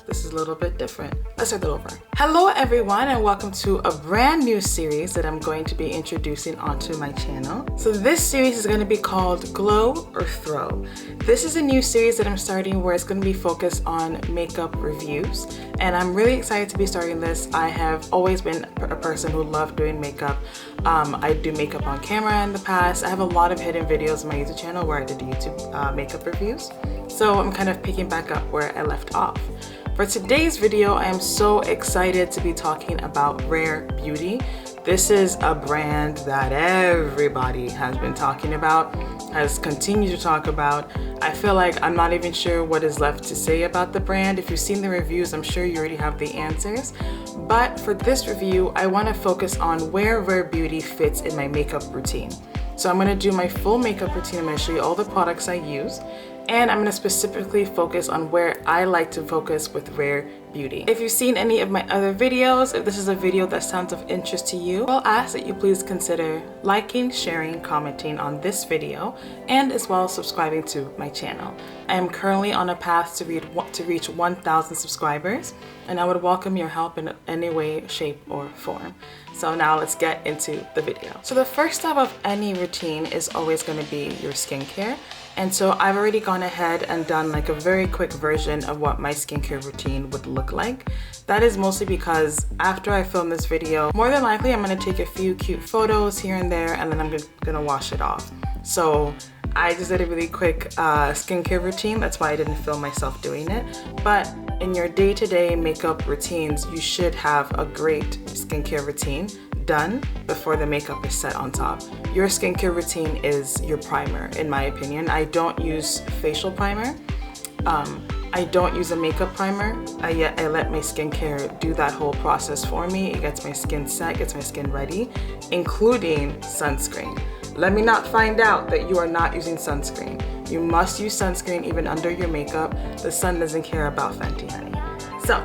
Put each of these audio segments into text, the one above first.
this is a little bit different. Let's start that over. Hello everyone, and welcome to a brand new series that I'm going to be introducing onto my channel. So this series is going to be called Glow or Throw. This is a new series that I'm starting where it's going to be focused on makeup reviews, and I'm really excited to be starting this. I have always been a person who loved doing makeup. I do makeup on camera in the past. I have a lot of hidden videos on my YouTube channel where I did YouTube makeup reviews. So I'm kind of picking back up where I left off. For today's video, I am so excited to be talking about Rare Beauty. This is a brand that everybody has been talking about, has continued to talk about. I feel like I'm not even sure what is left to say about the brand. If you've seen the reviews, I'm sure you already have the answers. But for this review, I want to focus on where Rare Beauty fits in my makeup routine. So I'm going to do my full makeup routine. I'm going to show you all the products I use. And I'm going to specifically focus on where I like to focus with Rare Beauty. If you've seen any of my other videos, if this is a video that sounds of interest to you, I'll ask that you please consider liking, sharing, commenting on this video, and as well as subscribing to my channel. I am currently on a path to reach 1,000 subscribers, and I would welcome your help in any way, shape, or form. So now let's get into the video. So the first step of any routine is always going to be your skincare. And so I've already gone ahead and done like a very quick version of what my skincare routine would look like. That is mostly because after I film this video, more than likely I'm going to take a few cute photos here and there, and then I'm going to wash it off. So I just did a really quick skincare routine. That's why I didn't film myself doing it. But in your day-to-day makeup routines, you should have a great skincare routine done before the makeup is set on top. Your skincare routine is your primer, in my opinion. I don't use facial primer. I don't use a makeup primer. I let my skincare do that whole process for me. It gets my skin set, gets my skin ready, including sunscreen. Let me not find out that you are not using sunscreen. You must use sunscreen even under your makeup. The sun doesn't care about Fenty, honey. So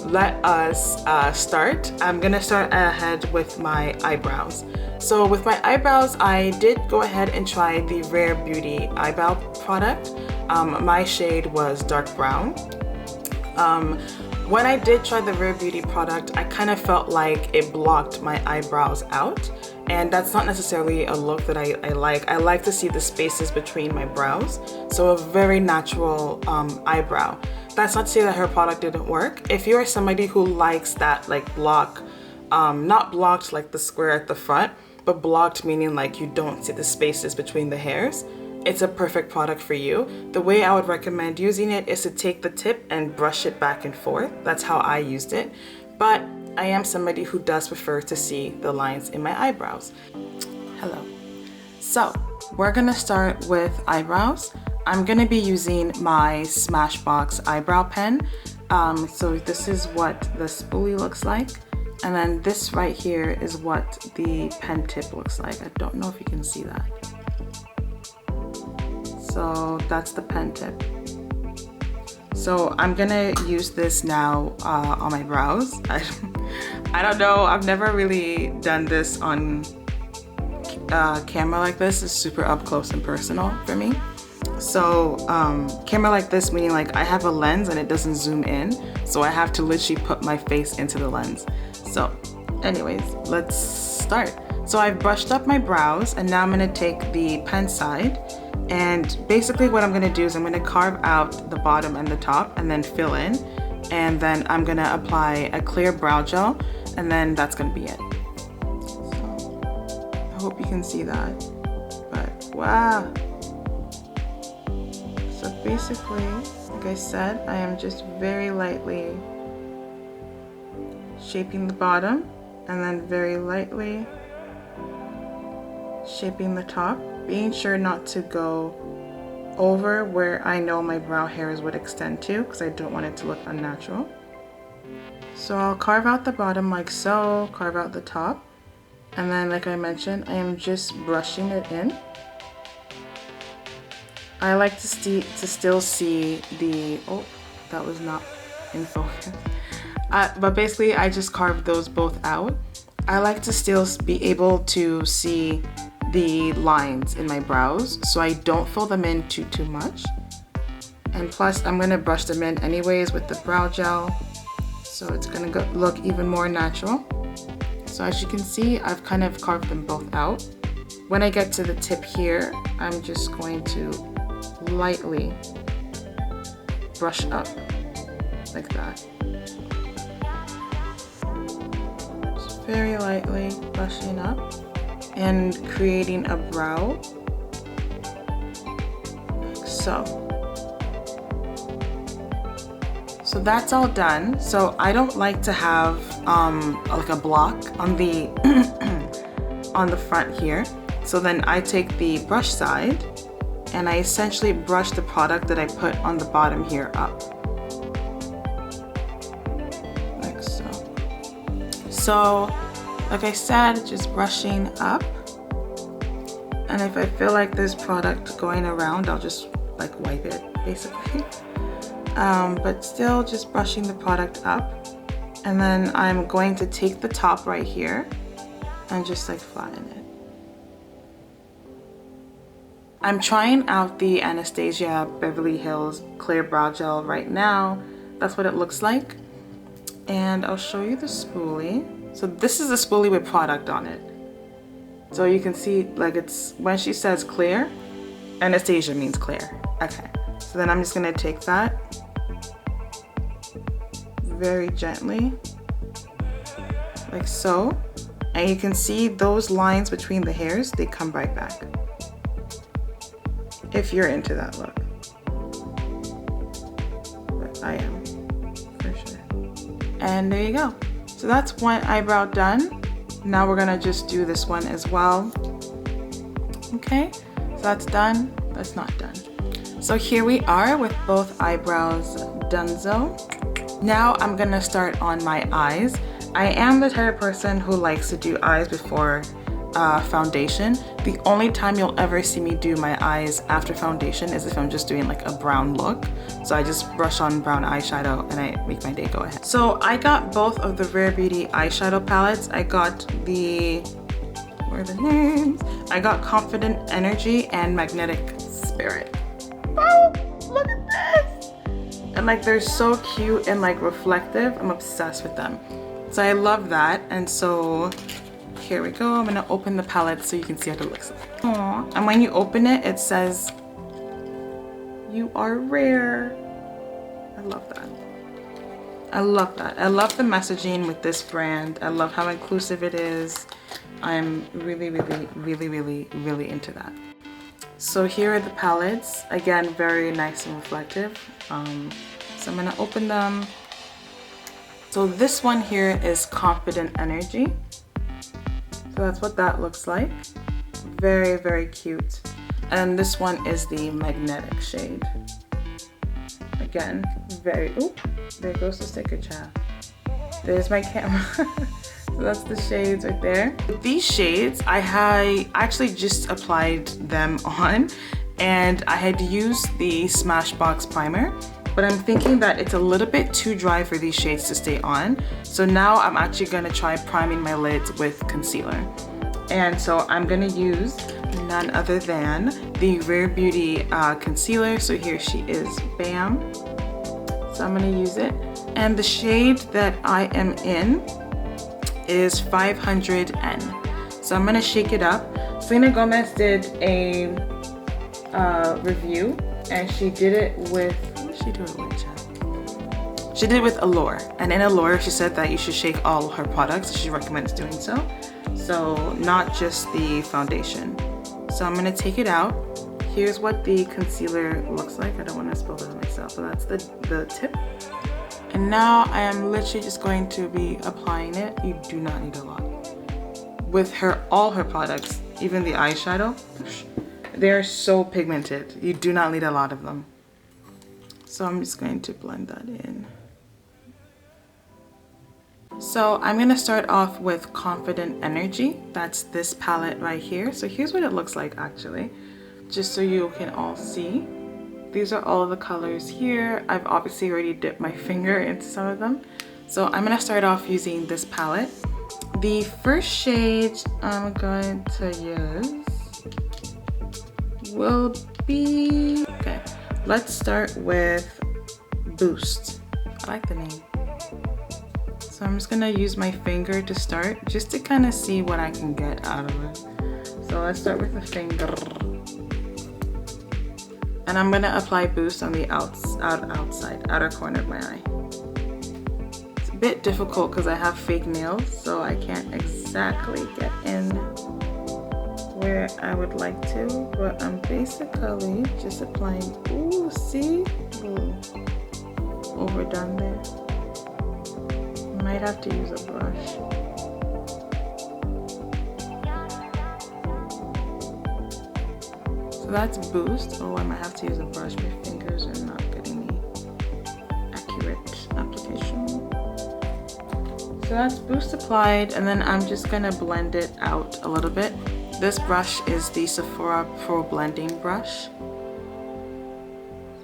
let us start. I'm gonna start ahead with my eyebrows. So with my eyebrows, I did go ahead and try the Rare Beauty eyebrow product. My shade was dark brown. When I did try the Rare Beauty product, I kind of felt like it blocked my eyebrows out, and that's not necessarily a look that I like. I like to see the spaces between my brows, so a very natural eyebrow. That's not to say that her product didn't work. If you're somebody who likes that like block, not blocked like the square at the front, but blocked meaning like you don't see the spaces between the hairs, it's a perfect product for you. The way I would recommend using it is to take the tip and brush it back and forth. That's how I used it. But I am somebody who does prefer to see the lines in my eyebrows. Hello. So we're gonna start with eyebrows. I'm gonna be using my Smashbox eyebrow pen. So this is what the spoolie looks like. And then this right here is what the pen tip looks like. I don't know if you can see that. So that's the pen tip. So I'm gonna use this now on my brows. I don't know, I've never really done this on camera like this. It's super up close and personal for me. So camera like this meaning like I have a lens and it doesn't zoom in, so I have to literally put my face into the lens. So anyways, let's start. So I've brushed up my brows, and now I'm gonna take the pen side, and basically what I'm gonna do is I'm gonna carve out the bottom and the top and then fill in, and then I'm gonna apply a clear brow gel, and then that's gonna be it. So I hope you can see that, but wow. So basically, like I said, I am just very lightly shaping the bottom and then very lightly shaping the top, being sure not to go over where I know my brow hairs would extend to, because I don't want it to look unnatural. So I'll carve out the bottom like so, carve out the top, and then like I mentioned, I am just brushing it in. I like to still see the, oh, that was not in focus. But basically I just carved those both out. I like to still be able to see the lines in my brows, so I don't fill them in too much. And plus, I'm gonna brush them in anyways with the brow gel. So it's gonna look even more natural. So as you can see, I've kind of carved them both out. When I get to the tip here, I'm just going to lightly brush up like that. Just very lightly brushing up and creating a brow, like so. So that's all done. So I don't like to have like a block on the on the front here. So then I take the brush side and I essentially brush the product that I put on the bottom here up. Like so. So, like I said, just brushing up. And if I feel like there's product going around, I'll just like wipe it, basically. But still just brushing the product up. And then I'm going to take the top right here and just like flatten it. I'm trying out the Anastasia Beverly Hills Clear Brow Gel right now. That's what it looks like. And I'll show you the spoolie. So this is a spoolie with product on it. So you can see, like, it's, when she says clear, Anastasia means clear. Okay, so then I'm just gonna take that very gently, like so. And you can see those lines between the hairs, they come right back. If you're into that look. But I am, for sure. And there you go. So that's one eyebrow done. Now we're gonna just do this one as well. Okay, so that's done, that's not done. So here we are with both eyebrows donezo. Now I'm gonna start on my eyes. I am the type of person who likes to do eyes before foundation. The only time you'll ever see me do my eyes after foundation is if I'm just doing like a brown look. So I just brush on brown eyeshadow and I make my day go ahead. So I got both of the Rare Beauty eyeshadow palettes. I got the, where are the names? I got Confident Energy and Magnetic Spirit. Oh, look at this! And like they're so cute and like reflective. I'm obsessed with them. So I love that. And so here we go. I'm gonna open the palette so you can see what it looks like. Aww. And when you open it, it says, "You are rare." I love that. I love that. I love the messaging with this brand. I love how inclusive it is. I'm really, really, really, really, really into that. So here are the palettes. Again, very nice and reflective. So I'm gonna open them. So this one here is Confident Energy. So that's what that looks like. Very, very cute. And this one is the magnetic shade. Again, very, oop, there goes the sticker chat. There's my camera. So that's the shades right there. With these shades, I actually just applied them on and I had used the Smashbox primer, but I'm thinking that it's a little bit too dry for these shades to stay on. So now I'm actually gonna try priming my lids with concealer. And so I'm gonna use none other than the Rare Beauty concealer. So here she is, bam. So I'm gonna use it. And the shade that I am in is 500N. So I'm gonna shake it up. Selena Gomez did a review and she did it with, what did she do it with, chat? She did it with Allure. And in Allure, she said that you should shake all her products. She recommends doing so. So not just the foundation. So I'm gonna take it out. Here's what the concealer looks like. I don't wanna spill that on myself, but that's the tip. And now I am literally just going to be applying it. You do not need a lot. With all her products, even the eyeshadow, they're so pigmented. You do not need a lot of them. So I'm just going to blend that in. So I'm gonna start off with Confident Energy. That's this palette right here. So here's what it looks like actually, just so you can all see. These are all of the colors here. I've obviously already dipped my finger into some of them. So I'm gonna start off using this palette. The first shade I'm going to use will be, okay, let's start with Boost. I like the name. So I'm just gonna use my finger to start, just to kind of see what I can get out of it. So let's start with the finger. And I'm gonna apply Boost on the outer corner of my eye. It's a bit difficult because I have fake nails, so I can't exactly get in where I would like to, but I'm basically just applying. Ooh, see? Ooh, overdone there. Might have to use a brush. So that's Boost. Oh, I might have to use a brush. My fingers are not getting the accurate application. So that's Boost applied, and then I'm just gonna blend it out a little bit. This brush is the Sephora Pro Blending Brush. So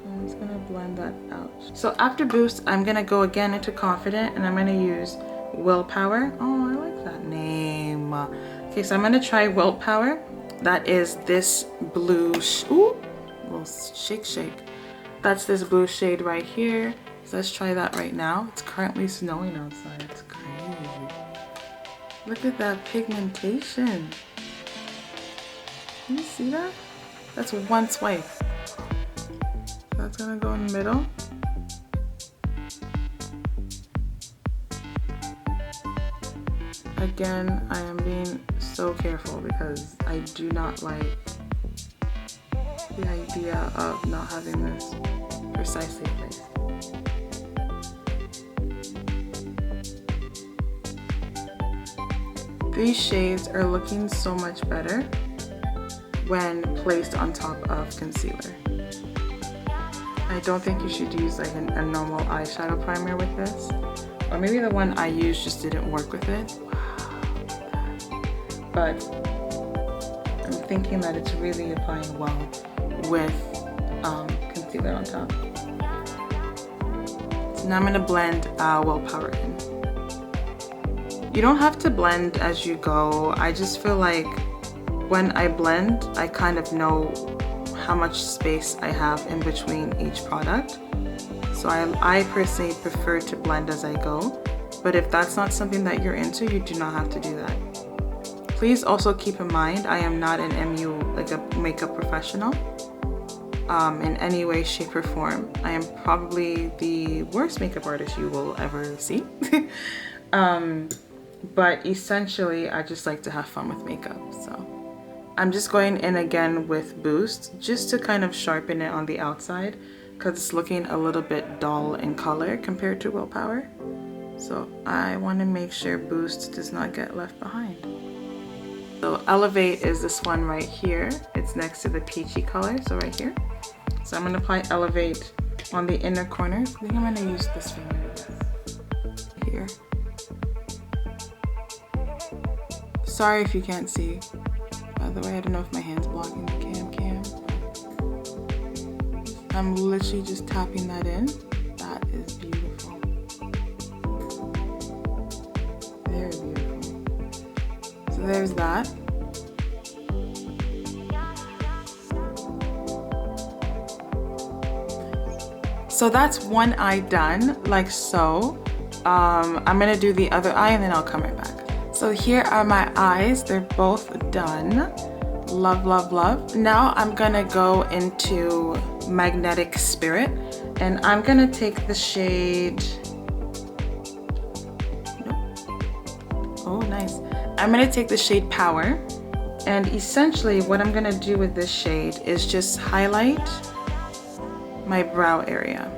I'm just gonna blend that out. So after Boost, I'm gonna go again into Confident, and I'm gonna use Willpower. Oh, I like that name. Okay, so I'm gonna try Willpower. That is this blue, ooh, little shake. That's this blue shade right here. So let's try that right now. It's currently snowing outside. It's crazy. Look at that pigmentation. Can you see that? That's one swipe. That's gonna go in the middle. Again, I am being so careful because I do not like the idea of not having this precisely placed. These shades are looking so much better when placed on top of concealer. I don't think you should use like a normal eyeshadow primer with this. Or maybe the one I used just didn't work with it. But I'm thinking that it's really applying well with concealer on top. So now I'm gonna blend Willpower in. You don't have to blend as you go. I just feel like when I blend, I kind of know how much space I have in between each product. So I personally prefer to blend as I go. But if that's not something that you're into, you do not have to do that. Please also keep in mind, I am not an MU, like a makeup professional, in any way, shape, or form. I am probably the worst makeup artist you will ever see. But essentially, I just like to have fun with makeup, so. I'm just going in again with Boost, just to kind of sharpen it on the outside, because it's looking a little bit dull in color compared to Willpower. So I want to make sure Boost does not get left behind. So Elevate is this one right here. It's next to the peachy color, so right here. So I'm going to apply Elevate on the inner corners. I think I'm going to use this finger here. Sorry if you can't see. By the way, I don't know if my hand's blocking the cam. I'm literally just tapping that in. That is beautiful. Very beautiful. So there's that. So that's one eye done, like so. I'm gonna do the other eye and then I'll come right back. So here are my eyes. They're both done. Love, love, love. Now I'm gonna go into Magnetic Spirit, and I'm gonna take the shade, oh nice. I'm gonna take the shade Power, and essentially what I'm gonna do with this shade is just highlight my brow area.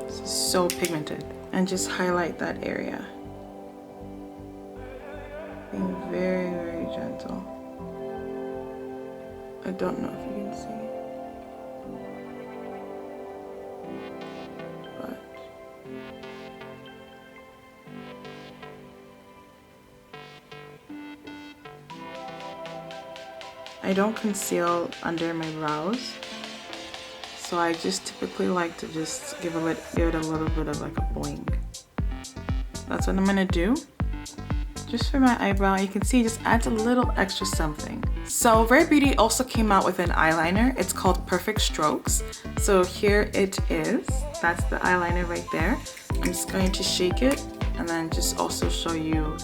This is so pigmented. And just highlight that area. Being very, very gentle. I don't know if you can see. But I don't conceal under my brows. So I just typically like to just give it a little bit of like a bling. That's what I'm gonna do. just for my eyebrow. You can see it just adds a little extra something. So Rare Beauty also came out with an eyeliner. It's called Perfect Strokes. So here it is. That's the eyeliner right there. I'm just going to shake it and then just also show you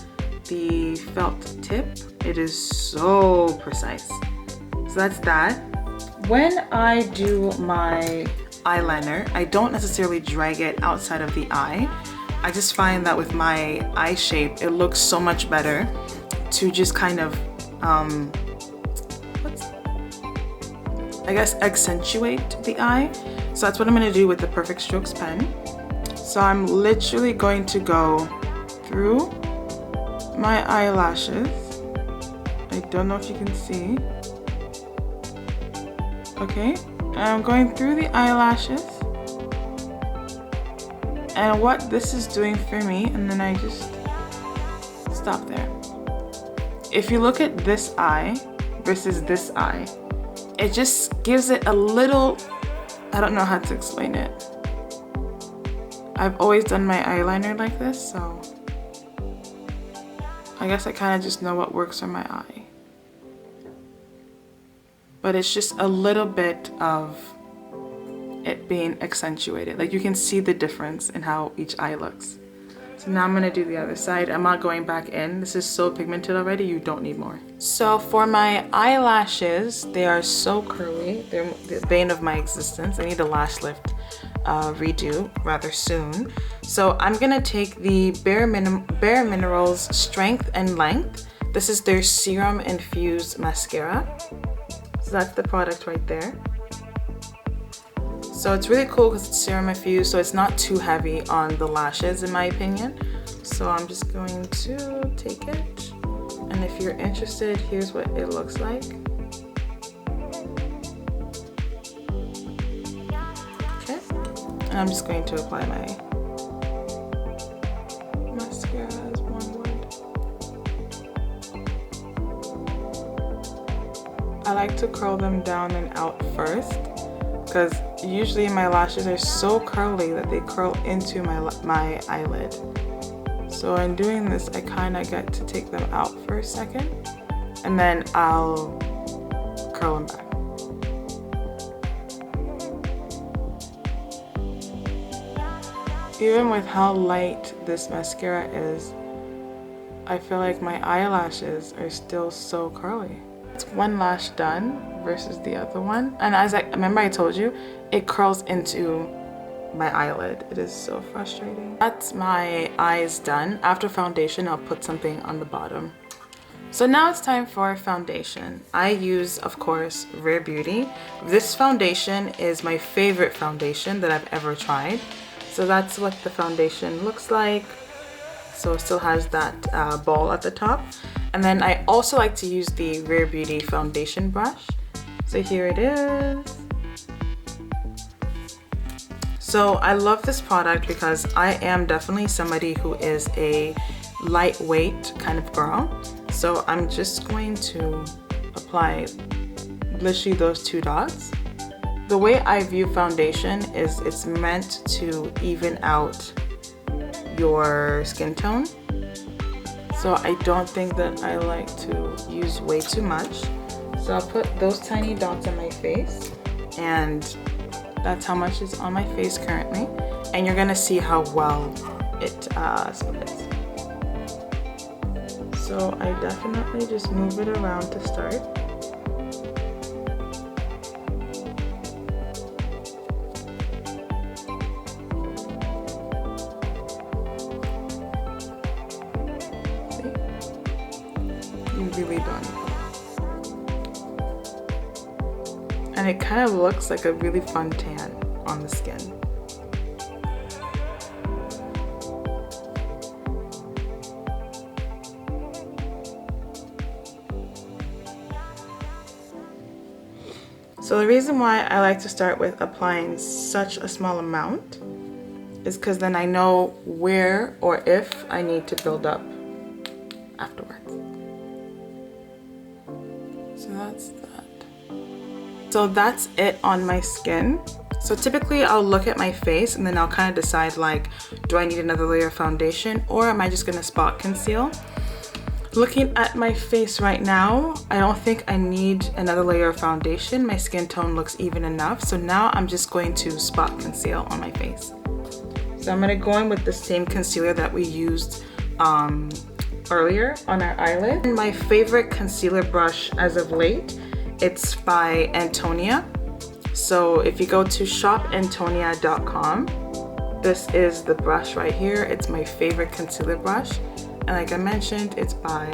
the felt tip. It is so precise. So that's that. When I do my eyeliner, I don't necessarily drag it outside of the eye. I just find that with my eye shape, it looks so much better to just kind of, I guess, accentuate the eye. So that's what I'm gonna do with the Perfect Strokes pen. So I'm literally going to go through my eyelashes. I don't know if you can see. Okay, and I'm going through the eyelashes. And what this is doing for me, and then I just stop there. If you look at this eye versus this eye, it just gives it a little, I don't know how to explain it. I've always done my eyeliner like this, so I guess I kind of just know what works for my eye. But it's just a little bit of it being accentuated. Like you can see the difference in how each eye looks. So now I'm gonna do the other side. I'm not going back in. This is so pigmented already, you don't need more. So for my eyelashes, they are so curly. They're the bane of my existence. I need a lash lift redo rather soon. So I'm gonna take the Bare Minerals Strength and Length. This is their Serum Infused Mascara. So that's the product right there. So it's really cool because it's serum infused, so it's not too heavy on the lashes in my opinion. So I'm just going to take it, and if you're interested, here's what it looks like. Okay, and I'm just going to apply my mascara as one would. I like to curl them down and out first, because usually my lashes are so curly that they curl into my eyelid. So in doing this, I kind of get to take them out for a second, and then I'll curl them back. Even with how light this mascara is, I feel like my eyelashes are still so curly. It's one lash done versus the other one, and as I remember I told you, it curls into my eyelid. It is so frustrating. That's my eyes done. After foundation, I'll put something on the bottom. So now it's time for foundation. I use, of course, Rare Beauty. This foundation is my favorite foundation that I've ever tried. So that's what the foundation looks like. So it still has that ball at the top. And then I also like to use the Rare Beauty foundation brush. So here it is. So I love this product because I am definitely somebody who is a lightweight kind of girl. So I'm just going to apply literally those 2 dots. The way I view foundation is it's meant to even out your skin tone. So I don't think that I like to use way too much. So I'll put those tiny dots on my face, and that's how much is on my face currently. And you're gonna see how well it splits. So I definitely just move it around to start. Really done. And it kind of looks like a really fun tan on the skin. So the reason why I like to start with applying such a small amount is because then I know where or if I need to build up afterwards. So that's that. So that's it on my skin. So typically I'll look at my face and then I'll kind of decide, like, do I need another layer of foundation or am I just gonna spot conceal? Looking at my face right now, I don't think I need another layer of foundation. My skin tone looks even enough. So now I'm just going to spot conceal on my face. So I'm gonna go in with the same concealer that we used earlier on our eyelid. My favorite concealer brush as of late, it's by Antonia. So if you go to shopantonia.com, this is the brush right here. It's my favorite concealer brush. And like I mentioned, it's by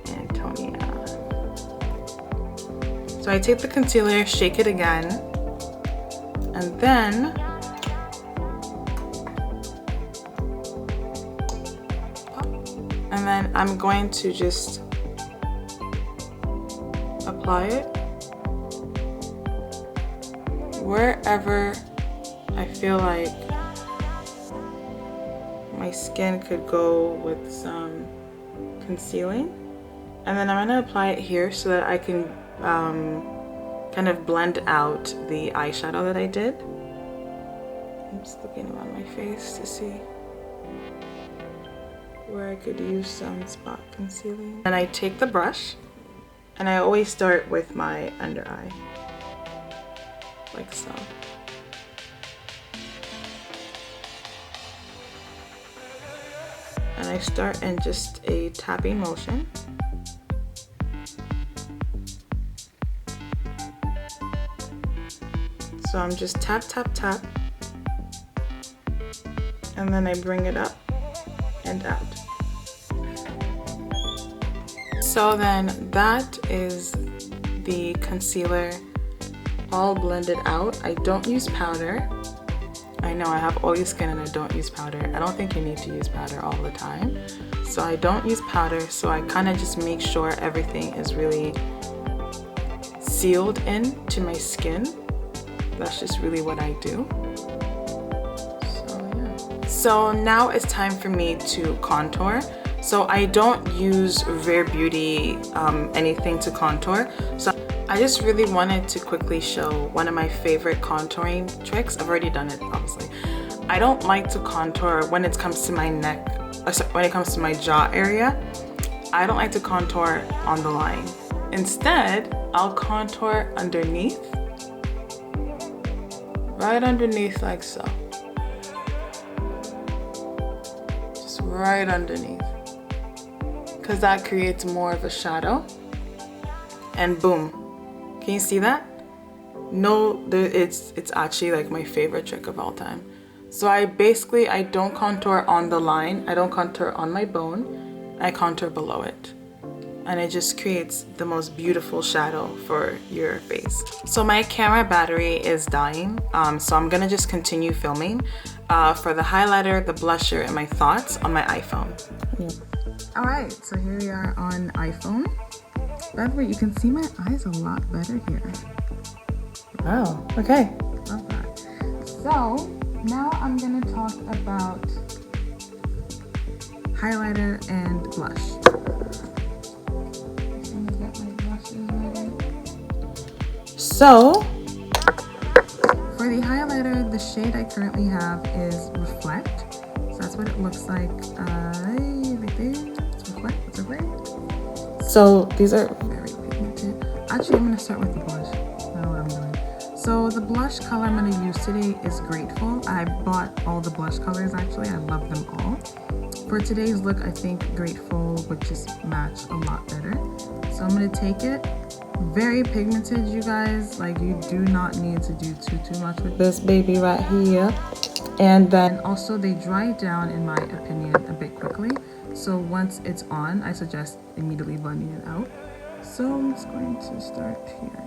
Antonia. So I take the concealer, shake it again, and then I'm going to just apply it wherever I feel like my skin could go with some concealing, and then I'm going to apply it here so that I can kind of blend out the eyeshadow that I did. I'm just looking around my face to see where I could use some spot concealing. And I take the brush, and I always start with my under eye, like so. And I start in just a tapping motion. So I'm just tap, tap, tap. And then I bring it up and out. So then that is the concealer all blended out. I don't use powder. I know I have oily skin and I don't use powder. I don't think you need to use powder all the time. So I don't use powder, so I kind of just make sure everything is really sealed in to my skin. That's just really what I do. So yeah. So now it's time for me to contour. So I don't use Rare Beauty anything to contour. So I just really wanted to quickly show one of my favorite contouring tricks. I've already done it, obviously. I don't like to contour when it comes to my neck, when it comes to my jaw area. I don't like to contour on the line. Instead, I'll contour underneath, right underneath like so. Just right underneath. Because that creates more of a shadow. And boom. Can you see that? No, it's actually like my favorite trick of all time. So I don't contour on the line. I don't contour on my bone. I contour below it. And it just creates the most beautiful shadow for your face. So my camera battery is dying. So I'm gonna just continue filming for the highlighter, the blusher, and my thoughts on my iPhone. All right, so here we are on iPhone. By the way, you can see my eyes a lot better here. Wow, okay. Love that. So now I'm gonna talk about highlighter and blush. I'm gonna get my blushes ready. So for the highlighter, the shade I currently have is Reflect. So that's what it looks like right there. It's Reflect. So these are very pigmented. Actually, I'm gonna start with the blush. I know what I'm doing. So the blush color I'm gonna use today is Grateful. I bought all the blush colors actually. I love them all. For today's look, I think Grateful would just match a lot better. So I'm gonna take it. Very pigmented, you guys. Like, you do not need to do too much with this baby right here. And then also they dry down, in my opinion, a bit quickly. So once it's on, I suggest immediately blending it out. So I'm just going to start here.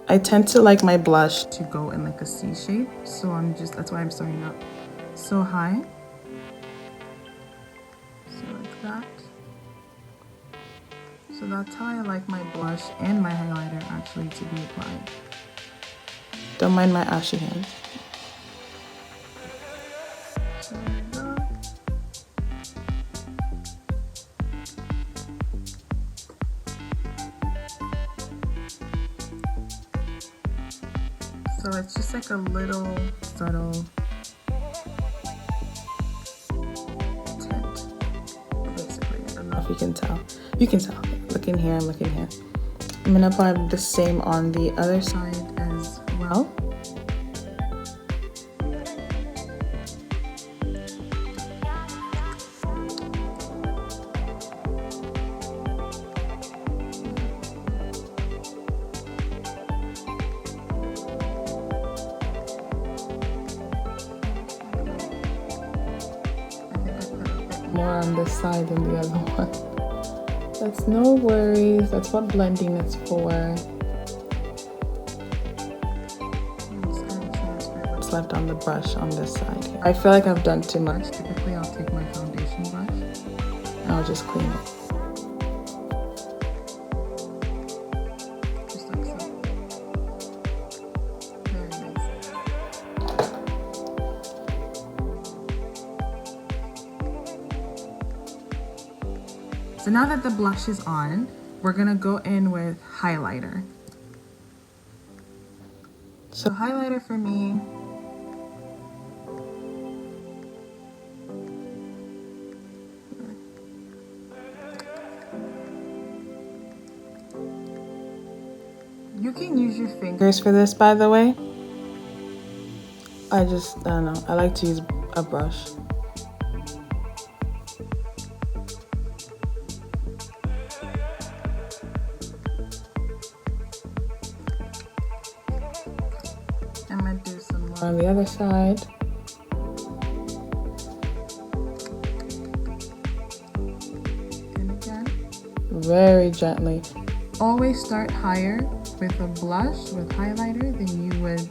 I tend to like my blush to go in like a C shape. So that's why I'm starting up so high. So like that. So that's how I like my blush and my highlighter actually to be applied. Don't mind my ashy hands. So there we go. So it's just like a little subtle tint. know if you can tell. You can tell. Look in here, I'm looking here. I'm gonna apply the same on the other side as well. More on this side than the other one. That's no worries. That's what blending is for. What's left on the brush on this side here. I feel like I've done too much. Typically, I'll take my foundation brush and I'll just clean it. Just like so. Very nice. So now that the blush is on, we're gonna go in with highlighter. So highlighter for me, you can use your fingers for this, by the way. I don't know, I like to use a brush. I'm gonna do some more on the other side. And again, very gently. Always start higher with a blush, with highlighter, than you would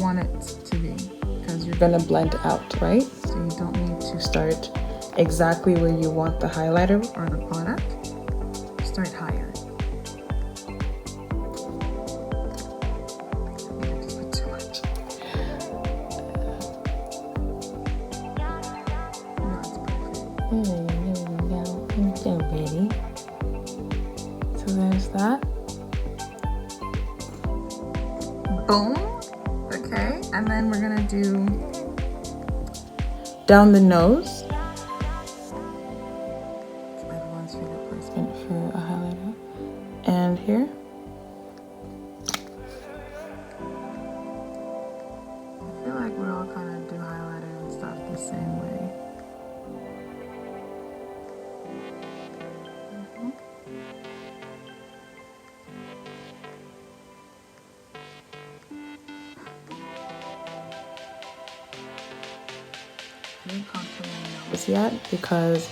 want it to be, because you're gonna blend out, right? So you don't need to start exactly where you want the highlighter or the product. Start higher. So ready. So there's that. Boom. Okay, and then we're gonna do down the nose. Everyone's favorite placement for a highlighter. And here. I feel like we all kind of do highlighter and stuff the same way. I didn't contour my nose yet because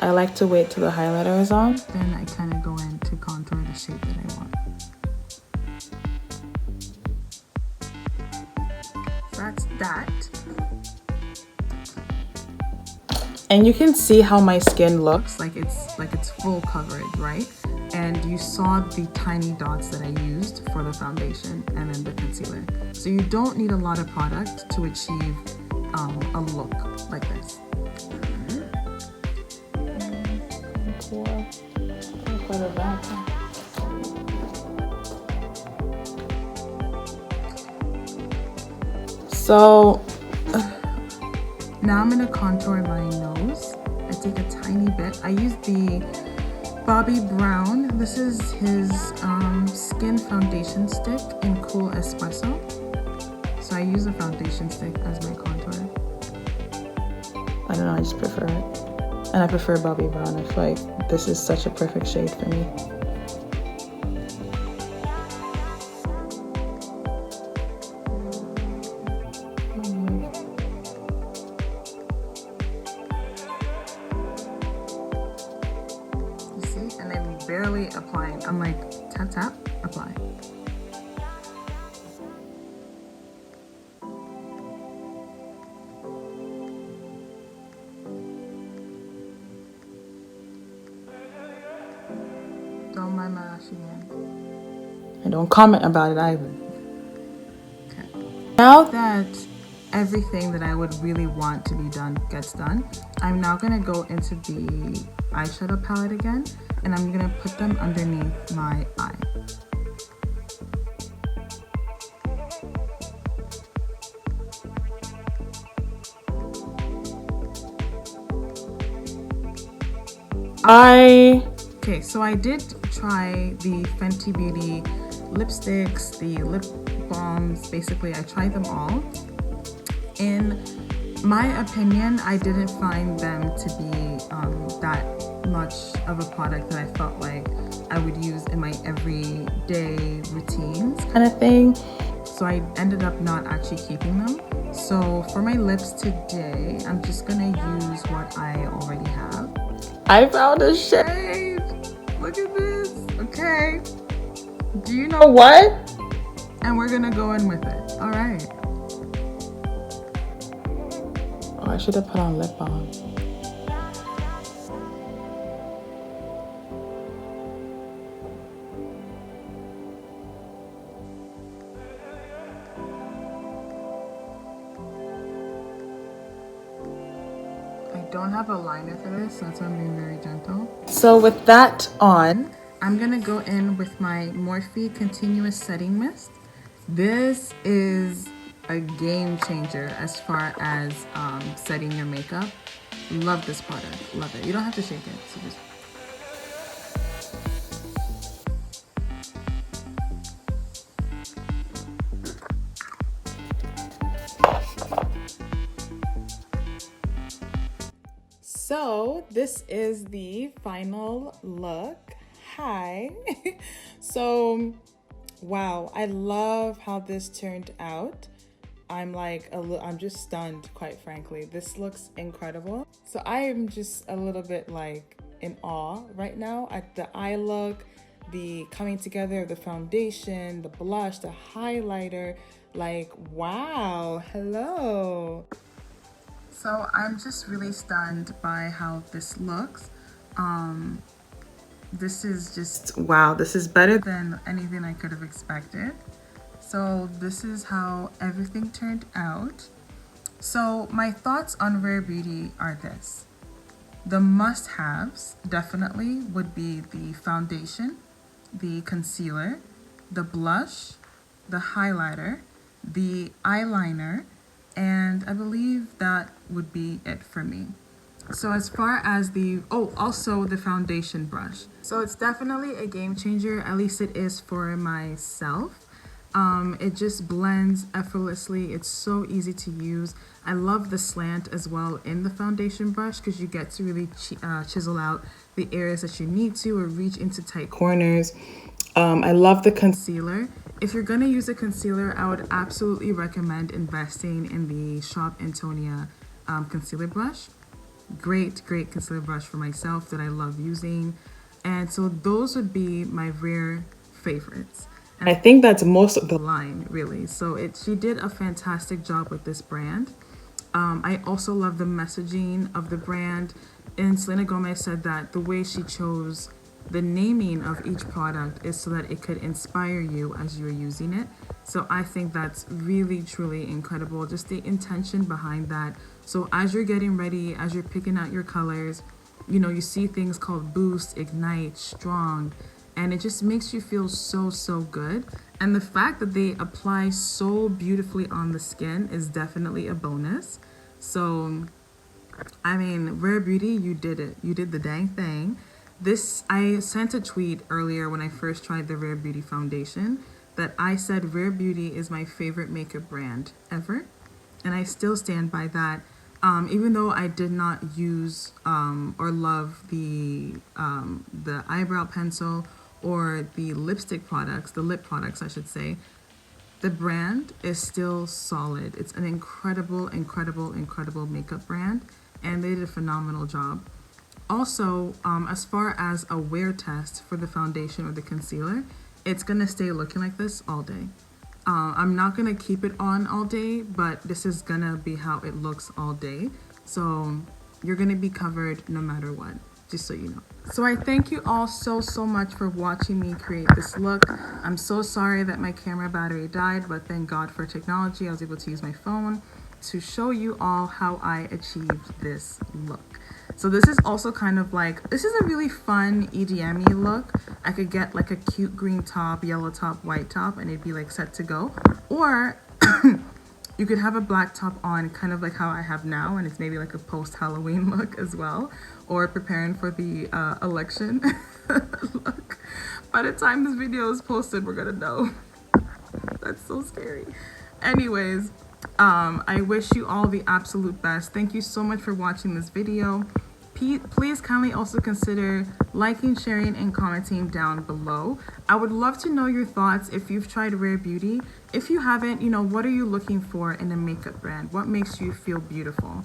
I like to wait till the highlighter is on. Then I kind of go in to contour the shape that I want. So that's that. And you can see how my skin looks like it's full coverage, right? And you saw the tiny dots that I used for the foundation and then the concealer. So you don't need a lot of product to achieve a look like this. So now I'm gonna contour my nose. I take a tiny bit. I use the Bobbi Brown. This is his skin foundation stick in Cool Espresso. So I use a foundation stick as my contour. I don't know, I just prefer it. And I prefer Bobbi Brown. I feel like this is such a perfect shade for me. You see? And I'm barely applying. I'm like, tap, tap, apply. Don't mind my lash again. And don't comment about it either. Okay. Now that everything that I would really want to be done gets done, I'm now gonna go into the eyeshadow palette again, and I'm gonna put them underneath my eye. Okay, so I did try the Fenty Beauty lipsticks, the lip balms. Basically, I tried them all. In my opinion, I didn't find them to be that much of a product that I felt like I would use in my everyday routines kind of thing. So I ended up not actually keeping them. So for my lips today, I'm just gonna use what I already have. I found a shade. Look at this. Okay. Do you know what? And we're gonna go in with it. All right. Oh, I should have put on lip balm. I don't have a liner for this, so that's why I'm being very gentle. So with that on, I'm gonna go in with my Morphe Continuous Setting Mist. This is a game changer as far as setting your makeup. Love this product, love it. You don't have to shake it, so just. So this is the final look. Hi. So, wow, I love how this turned out. I'm just stunned, quite frankly. This looks incredible. So I am just a little bit like in awe right now at the eye look, the coming together of the foundation, the blush, the highlighter. Like, wow, hello. So I'm just really stunned by how this looks. This is just, wow, this is better than anything I could have expected. So this is how everything turned out. So my thoughts on Rare Beauty are this. The must-haves definitely would be the foundation, the concealer, the blush, the highlighter, the eyeliner, and I believe that would be it for me. So as far as also the foundation brush. So it's definitely a game changer, at least it is for myself. It just blends effortlessly. It's so easy to use. I love the slant as well in the foundation brush because you get to really chisel out the areas that you need to or reach into tight corners. I love the concealer. If you're gonna use a concealer, I would absolutely recommend investing in the Shop Antonia concealer brush. Great concealer brush for myself that I love using. And so those would be my Rare favorites. And I think that's most of the line, really. So she did a fantastic job with this brand. I also love the messaging of the brand. And Selena Gomez said that the way she chose the naming of each product is so that it could inspire you as you're using it. So I think that's really, truly incredible. Just the intention behind that. So as you're getting ready, as you're picking out your colors, you know, you see things called Boost, Ignite, Strong, and it just makes you feel so good. And the fact that they apply so beautifully on the skin is definitely a bonus. So, I mean, Rare Beauty, you did it. You did the dang thing. I sent a tweet earlier when I first tried the Rare Beauty foundation that I said Rare Beauty is my favorite makeup brand ever. And I still stand by that. Even though I did not use or love the eyebrow pencil or the lipstick products, the lip products, I should say, the brand is still solid. It's an incredible makeup brand, and they did a phenomenal job. Also, as far as a wear test for the foundation or the concealer, it's gonna stay looking like this all day. I'm not gonna keep it on all day, but this is gonna be how it looks all day. So you're gonna be covered no matter what, just so you know. So I thank you all so much for watching me create this look. I'm so sorry that my camera battery died, but thank God for technology. I was able to use my phone to show you all how I achieved this look. So this is also kind of like, this is a really fun EDM-y look. I could get like a cute green top, yellow top, white top, and it'd be like set to go. Or You could have a black top on, kind of like how I have now, and it's maybe like a post-Halloween look as well, or preparing for the election look. By the time this video is posted, we're gonna know. That's so scary. Anyways, I wish you all the absolute best. Thank you so much for watching this video. Please kindly also consider liking, sharing, and commenting down below. I would love to know your thoughts if you've tried Rare Beauty. If you haven't, you know, what are you looking for in a makeup brand? What makes you feel beautiful?